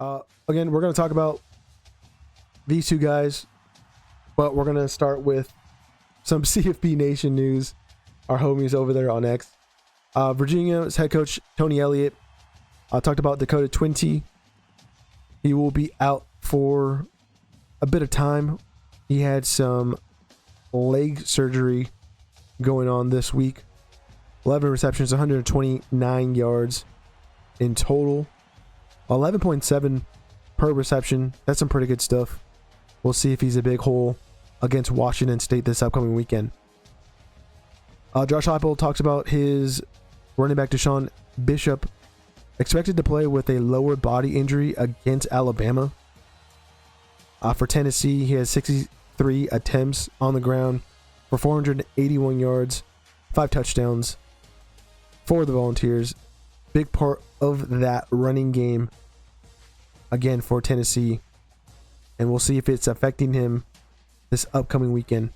Again, we're going to talk about these two guys, but we're going to start with some CFB Nation news. Our homies over there on X. Virginia's head coach, Tony Elliott, talked about Dakota Twinty. He will be out for a bit of time. He had some leg surgery going on this week. 11 receptions, 129 yards in total. 11.7 per reception. That's some pretty good stuff. We'll see if he's a big hole against Washington State this upcoming weekend. Josh Heupel talks about his running back Deshaun Bishop, expected to play with a lower body injury against Alabama. For Tennessee, he has 63 attempts on the ground for 481 yards, 5 touchdowns for the Volunteers. Big part of that running game, again, for Tennessee. And we'll see if it's affecting him this upcoming weekend.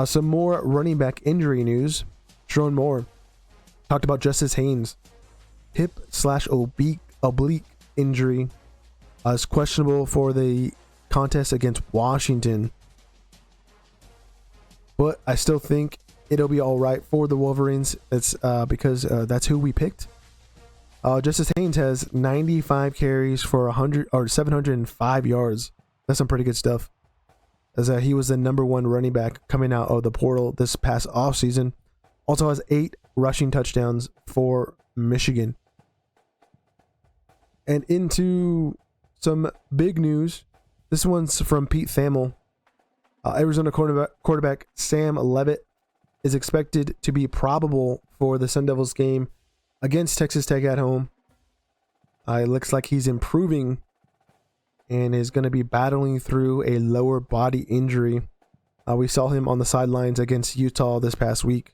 Some more running back injury news. Sharon Moore talked about Justice Haynes. Hip/oblique injury is questionable for the contest against Washington. But I still think it'll be all right for the Wolverines. It's because that's who we picked. Justice Haynes has 95 carries for 705 yards. That's some pretty good stuff. As he was the number one running back coming out of the portal this past offseason. Also has 8 rushing touchdowns for Michigan. And into some big news. This one's from Pete Thamel. Arizona quarterback Sam Leavitt is expected to be probable for the Sun Devils game against Texas Tech at home. It looks like he's improving and is going to be battling through a lower body injury. We saw him on the sidelines against Utah this past week.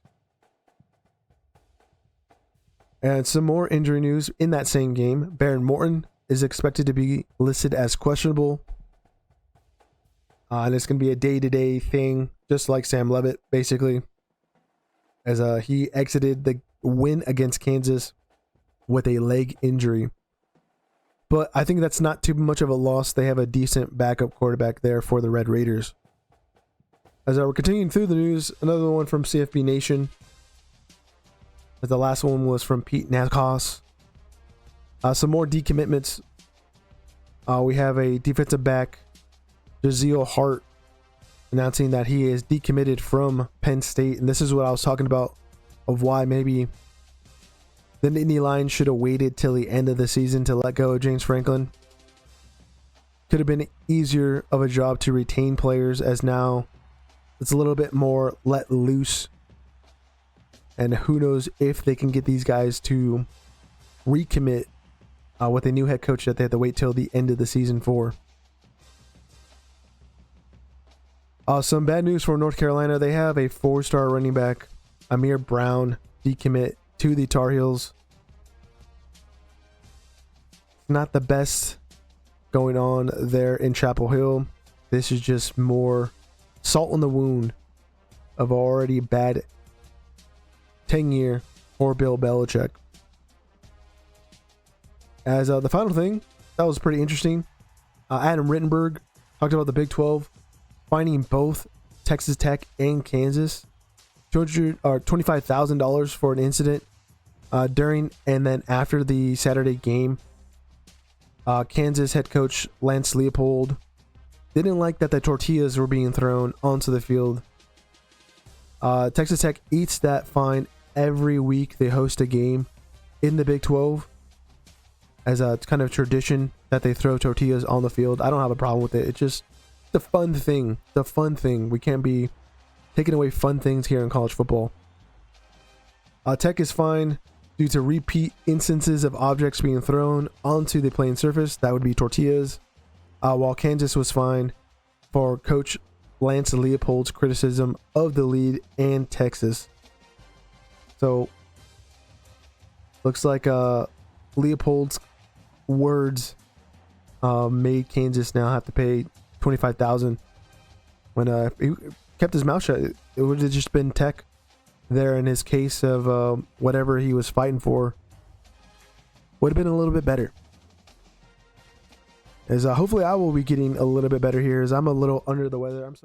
And some more injury news in that same game. Baron Morton is expected to be listed as questionable. And it's going to be a day-to-day thing, just like Sam Leavitt, basically. As he exited the win against Kansas with a leg injury. But I think that's not too much of a loss. They have a decent backup quarterback there for the Red Raiders. As we're continuing through the news, another one from CFB Nation. As the last one was from Pete Nakos. Some more decommitments. We have a defensive back, Jaziel Hart, announcing that he is decommitted from Penn State. And this is what I was talking about of why maybe the Nittany Lions should have waited till the end of the season to let go of James Franklin. Could have been easier of a job to retain players, as now it's a little bit more let loose. And who knows if they can get these guys to recommit with a new head coach that they have to wait till the end of the season for. Some bad news for North Carolina. They have a 4-star running back, Amir Brown, decommit to the Tar Heels. Not the best going on there in Chapel Hill. This is just more salt in the wound of already bad tenure for Bill Belichick. As the final thing, that was pretty interesting. Adam Rittenberg talked about the Big 12 finding both Texas Tech and Kansas $25,000 for an incident during and then after the Saturday game. Kansas head coach Lance Leopold didn't like that the tortillas were being thrown onto the field. Texas Tech eats that fine every week they host a game in the Big 12, as a kind of tradition that they throw tortillas on the field. I don't have a problem with it. It's just the fun thing. The fun thing. We can't be taking away fun things here in college football. Tech is fine due to repeat instances of objects being thrown onto the playing surface. That would be tortillas. While Kansas was fine for Coach Lance Leopold's criticism of the lead and Texas. So, looks like Leopold's words made Kansas now have to pay $25,000 when he kept his mouth shut. It would have just been Tech there in his case of whatever he was fighting for. Would have been a little bit better. Hopefully I will be getting a little bit better here, as I'm a little under the weather. I'm so